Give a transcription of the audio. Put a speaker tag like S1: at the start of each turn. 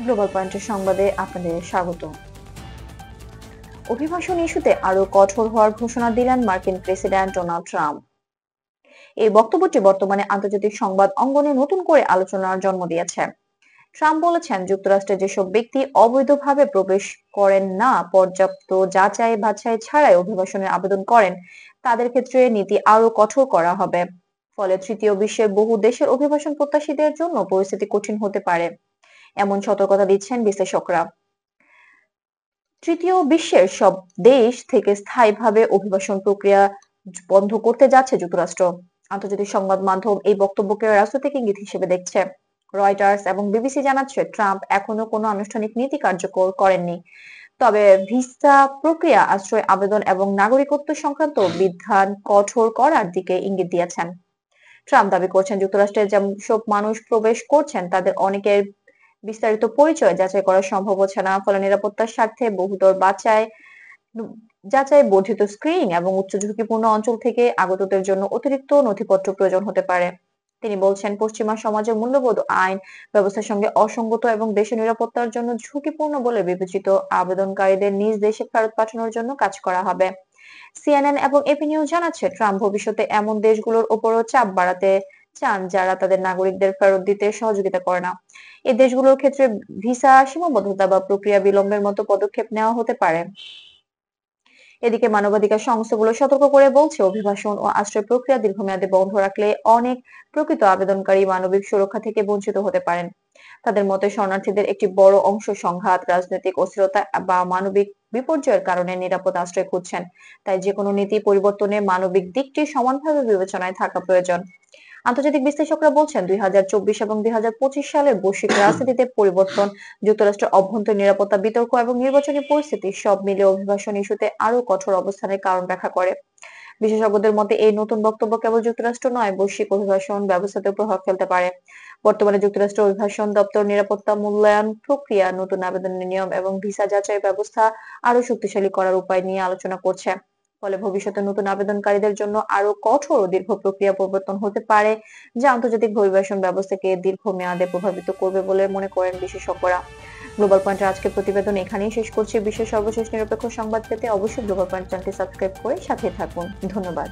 S1: Global পয়েন্টের সংবাদে আপনাদের স্বাগত। অভিবাসন ইস্যুতে আরো কঠোর হওয়ার ঘোষণা দিলেন মার্কিন প্রেসিডেন্ট ডোনাল্ড ট্রাম্প। এই বক্তব্যটি বর্তমানে আন্তর্জাতিক সংবাদ অঙ্গনে নতুন করে আলোচনার জন্ম দিয়েছে। ট্রাম্প বলেছেন, যুক্তরাষ্ট্রে যেসব ব্যক্তি অবৈধভাবে প্রবেশ করেন না, পর্যাপ্ত যাচাই বাছাই ছাড়াই অভিবাসনের আবেদন করেন, তাদের ক্ষেত্রে নীতি আরো কঠোর করা হবে। ফলে তৃতীয় বিশ্বের বহু দেশের অভিবাসন প্রত্যাশীদের জন্য পরিস্থিতি কঠিন হতে পারে, এমন সতর্কতা দিচ্ছেন বিশ্লেষকরা। তৃতীয় বিশ্বের সব দেশ থেকে স্থায়ীভাবে অভিবাসন প্রক্রিয়া বন্ধ করতে যাচ্ছে যুক্তরাষ্ট্র। আন্তর্জাতিক সংবাদ মাধ্যম এই বক্তব্যকে রাজনৈতিক ইঙ্গিত হিসেবে দেখছে। রয়টার্স এবং বিবিসি জানাচ্ছে, ট্রাম্প এখনো কোনো আনুষ্ঠানিক নীতি কার্যকর করেননি, তবে ভিসা প্রক্রিয়া, আশ্রয় আবেদন এবং নাগরিকত্ব সংক্রান্ত বিধান কঠোর করার দিকে ইঙ্গিত দিয়েছেন। ট্রাম্প দাবি করছেন, যুক্তরাষ্ট্রে যেসব মানুষ প্রবেশ করছেন তাদের অনেকের বিস্তারিত পরিচয় যাচাই করা সম্ভব হচ্ছে না। ফলে নিরাপত্তার স্বার্থে বহুদর যাচাই, বর্ধিত স্ক্রিনিং এবং উচ্চ ঝুঁকিপূর্ণ অঞ্চল থেকে আগতদের জন্য অতিরিক্ত নথিপত্র প্রয়োজন হতে পারে। তিনি বলছেন, পশ্চিমা সমাজের মূল্যবোধ আইন ব্যবস্থার সঙ্গে অসঙ্গত এবং দেশের নিরাপত্তার জন্য ঝুঁকিপূর্ণ বলে বিবেচিত আবেদনকারীদের নিজ দেশে ফেরত পাঠানোর জন্য কাজ করা হবে। সিএনএন এবং এপি নিউজ জানাচ্ছে, ট্রাম্প ভবিষ্যতে এমন দেশগুলোর উপরও চাপ বাড়াতে চান যারা তাদের নাগরিকদের ফেরত দিতে সহযোগিতা করে না। এই দেশগুলোর ক্ষেত্রে ভিসা সীমাবদ্ধতা বা প্রক্রিয়া বিলম্বের মতো পদক্ষেপ নেওয়া হতে পারে। এদিকে মানবাধিকার সংস্থাগুলো সতর্ক করে বলছে, অভিবাসন ও আশ্রয় প্রক্রিয়া দীর্ঘমেয়াদে বন্ধ রাখলে অনেক প্রকৃত আবেদনকারী মানবিক সুরক্ষা থেকে বঞ্চিত হতে পারেন। তাদের মতে, শরণার্থীদের একটি বড় অংশ সংঘাত, রাজনৈতিক অস্থিরতা বা মানবিক বিপর্যয়ের কারণে নিরাপদ আশ্রয় খুঁজছেন। তাই যেকোনো নীতি পরিবর্তনে মানবিক দিকটি সমানভাবে বিবেচনায় থাকা প্রয়োজন। আন্তর্জাতিক বিশ্লেষকরা বলছেন, 2024 এবং 2025 সালের বৈশ্বিক রাজনীতিতে পরিবর্তন, যুক্তরাষ্ট্রের অভ্যন্তরীণ নিরাপত্তা বিতর্ক এবং নির্বাচনী পরিস্থিতি সব মিলিয়ে অভিবাসন ইস্যুতে আরো কঠোর অবস্থানের কারণ ব্যাখ্যা করে। বিশেষজ্ঞদের মতে, এই নতুন বক্তব্য কেবল যুক্তরাষ্ট্র নয়, বৈশ্বিক অভিবাসন ব্যবস্থাতেও প্রভাব ফেলতে পারে। বর্তমানে যুক্তরাষ্ট্রের অভিবাসন দপ্তর নিরাপত্তা মূল্যায়ন প্রক্রিয়া, নতুন আবেদনের নিয়ম এবং ভিসা যাচাই ব্যবস্থা আরো শক্তিশালী করার উপায় নিয়ে আলোচনা করছে। ফলে ভবিষ্যতে নতুন আবেদনকারীদের জন্য আরো কঠোর ও দীর্ঘ প্রক্রিয়া প্রবর্তন হতে পারে, যা আন্তর্জাতিক অভিবাসন ব্যবস্থাকে দীর্ঘমেয়াদে প্রভাবিত করবে বলে মনে করেন বিশেষজ্ঞরা। গ্লোবাল পয়েন্টের আজকের প্রতিবেদন এখানেই শেষ করছি। বিশ্বের সর্বশেষ নিরপেক্ষ সংবাদ পেতে অবশ্যই গ্লোবাল পয়েন্ট চ্যানেলটি সাবস্ক্রাইব করে সাথে থাকুন। ধন্যবাদ।